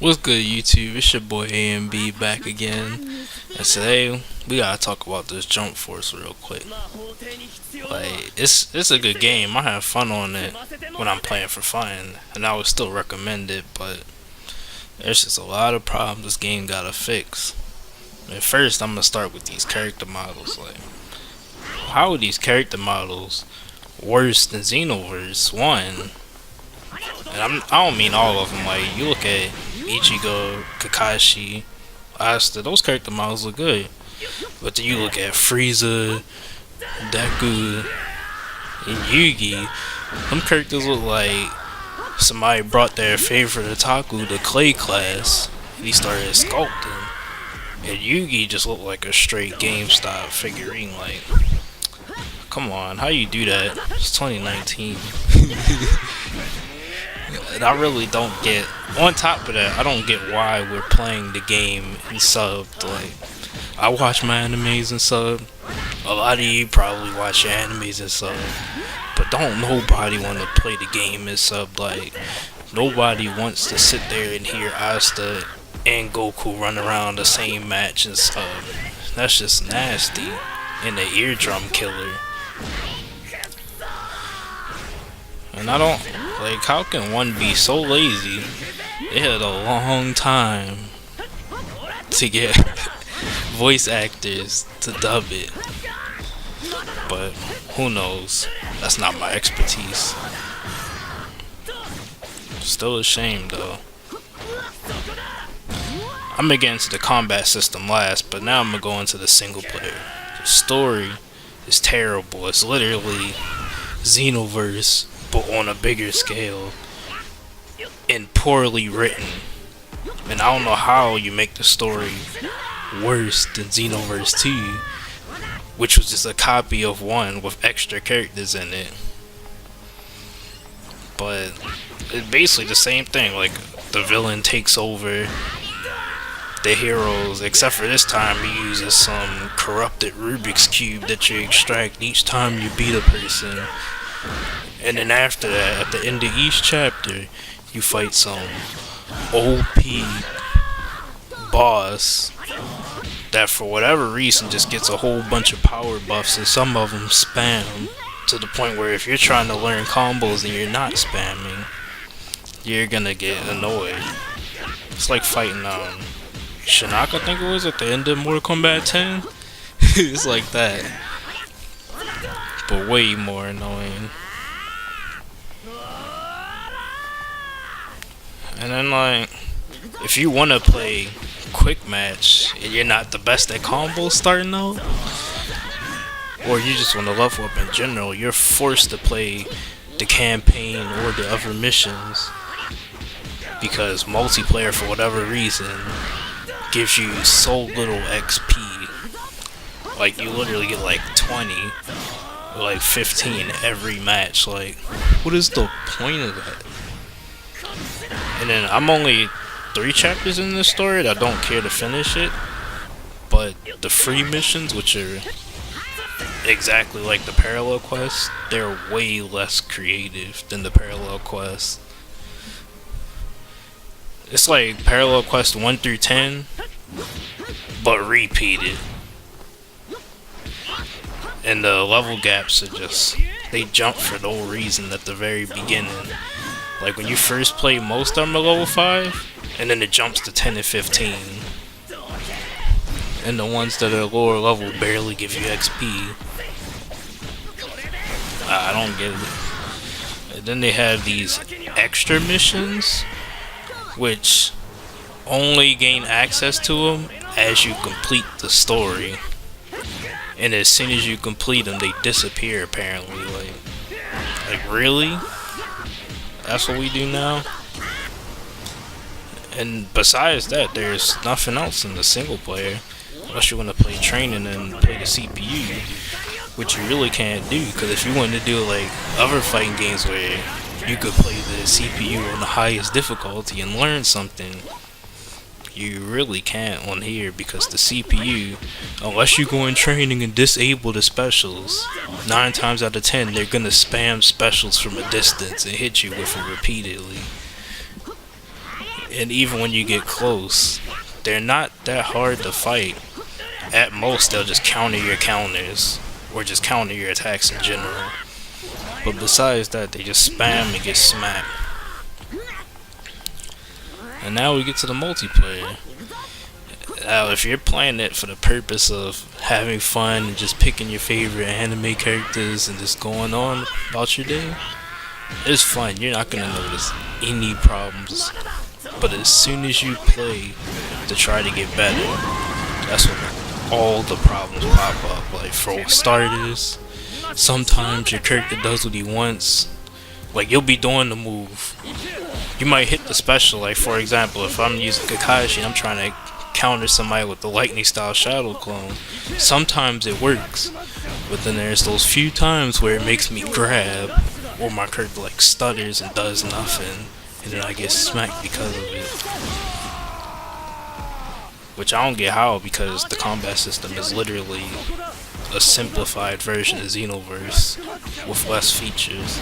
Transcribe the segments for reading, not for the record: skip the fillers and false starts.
What's good, YouTube? It's your boy AMB back again, and today we gotta talk about this Jump Force real quick. Like, it's a good game. I have fun on it when I'm playing for fun, and I would still recommend it. But there's just a lot of problems this game gotta fix. And first, I'm gonna start with these character models. Like, how are these character models worse than Xenoverse 1? And I don't mean all of them. Like, you look at Aichigo, Kakashi, Asta, those character models look good. But then you look at Frieza, Deku, and Yugi, them characters look like somebody brought their favorite otaku to clay class and he started sculpting. And Yugi just looked like a straight GameStop figurine. Like, come on, how you do that? It's 2019. And I really don't get. On top of that, I don't get why we're playing the game in subbed. Like, I watch my animes in sub. A lot of you probably watch your animes in sub, but don't nobody want to play the game in sub. Like, nobody wants to sit there and hear Asta and Goku run around the same match in sub. That's just nasty and the eardrum killer. And I don't like, how can one be so lazy? They had a long time to get voice actors to dub it, but who knows? That's not my expertise. Still a shame though. I'm gonna get into the combat system last, but now I'm gonna go into the single player. The story is terrible. It's literally Xenoverse, but on a bigger scale and poorly written. And I don't know how you make the story worse than Xenoverse 2, which was just a copy of 1 with extra characters in it. But it's basically the same thing. Like, the villain takes over the heroes, except for this time he uses some corrupted Rubik's Cube that you extract each time you beat a person. And then after that, at the end of each chapter, you fight some OP boss that for whatever reason just gets a whole bunch of power buffs, and some of them spam to the point where if you're trying to learn combos and you're not spamming, you're gonna get annoyed. It's like fighting Shinnok, I think it was, at the end of Mortal Kombat 10. It's like that, but way more annoying. And then, like, if you want to play quick match and you're not the best at combos starting out, or you just want to level up in general, you're forced to play the campaign or the other missions, because multiplayer, for whatever reason, gives you so little XP. Like, you literally get like 20 or like 15 every match. Like, what is the point of that? And then I'm only 3 chapters in this story. I don't care to finish it, but the free missions, which are exactly like the parallel quests, they're way less creative than the parallel quests. It's like parallel quest 1 through 10, but repeated. And the level gaps are just, they jump for no reason at the very beginning. Like, when you first play, most of them are level 5, and then it jumps to 10 and 15. And the ones that are lower level barely give you XP. I don't get it. And then they have these extra missions, which only gain access to them as you complete the story. And as soon as you complete them, they disappear, apparently. Like really? That's what we do now? And besides that, there's nothing else in the single player, unless you want to play training and play the CPU, which you really can't do, because if you want to do like other fighting games where you could play the CPU on the highest difficulty and learn something, you really can't on here, because the CPU, unless you go in training and disable the specials, 9 times out of 10 they're gonna spam specials from a distance and hit you with it repeatedly. And even when you get close, they're not that hard to fight. At most, they'll just counter your counters, or just counter your attacks in general. But besides that, they just spam and get smacked. And now we get to the multiplayer. Now, if you're playing it for the purpose of having fun and just picking your favorite anime characters and just going on about your day, it's fun. You're not gonna notice any problems. But as soon as you play to try to get better, that's when all the problems pop up. Like, for starters, sometimes your character does what he wants. Like, you'll be doing the move, you might hit the special. Like, for example, if I'm using Kakashi and I'm trying to counter somebody with the lightning style shadow clone, sometimes it works, but then there's those few times where it makes me grab, or my character like stutters and does nothing, and then I get smacked because of it. Which I don't get how, because the combat system is literally a simplified version of Xenoverse with less features.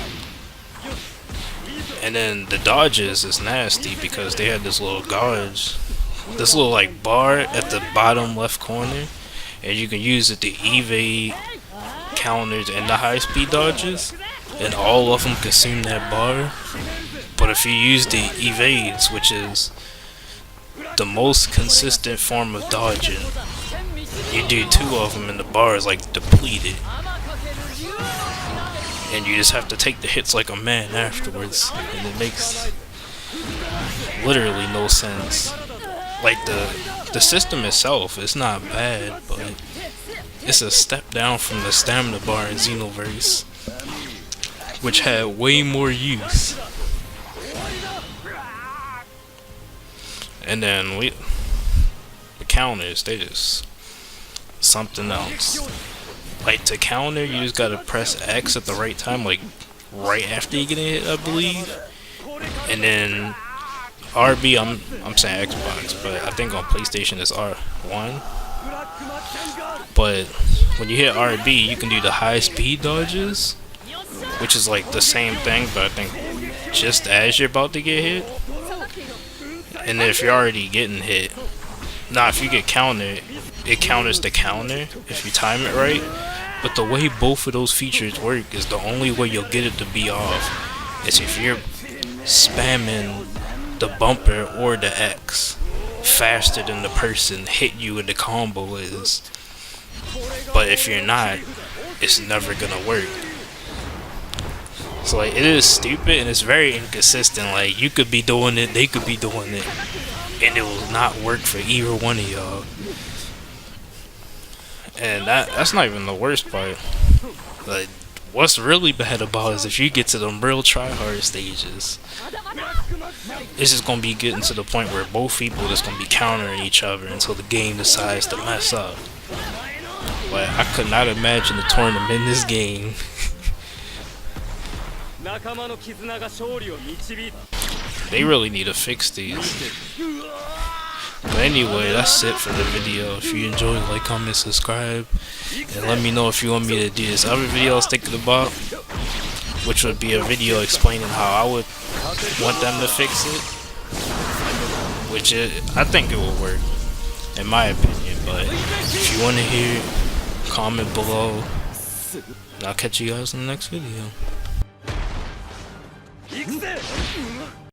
And then the dodges is nasty because they had this little dodge, this little like bar at the bottom left corner, and you can use it to evade counters and the high speed dodges, and all of them consume that bar. But if you use the evades, which is the most consistent form of dodging, you do two of them and the bar is like depleted, and you just have to take the hits like a man afterwards, and it makes literally no sense. Like, the system itself is not bad, but it's a step down from the stamina bar in Xenoverse, which had way more use. And then the counters, they just something else. Like, to counter, you just gotta press X at the right time, like right after you get hit, I believe. And then RB, I'm saying Xbox, but I think on PlayStation it's R1. But when you hit RB, you can do the high speed dodges, which is like the same thing, but I think just as you're about to get hit. And then if you're already getting hit, if you get countered, it counters the counter if you time it right. But the way both of those features work is the only way you'll get it to be off is if you're spamming the bumper or the X faster than the person hitting you with the combo is. But if you're not, it's never gonna work. So like, it is stupid and it's very inconsistent. Like, you could be doing it, they could be doing it, and it will not work for either one of y'all. And that's not even the worst part. Like, what's really bad about it is if you get to them real try-hard stages, it's just gonna be getting to the point where both people just gonna be countering each other until the game decides to mess up. But I could not imagine the tournament in this game. They really need to fix these. But anyway, that's it for the video. If you enjoyed, like, comment, subscribe, and let me know if you want me to do this other video I was thinking about, which would be a video explaining how I would want them to fix it, which I think it will work, in my opinion. But if you want to hear it, comment below, and I'll catch you guys in the next video.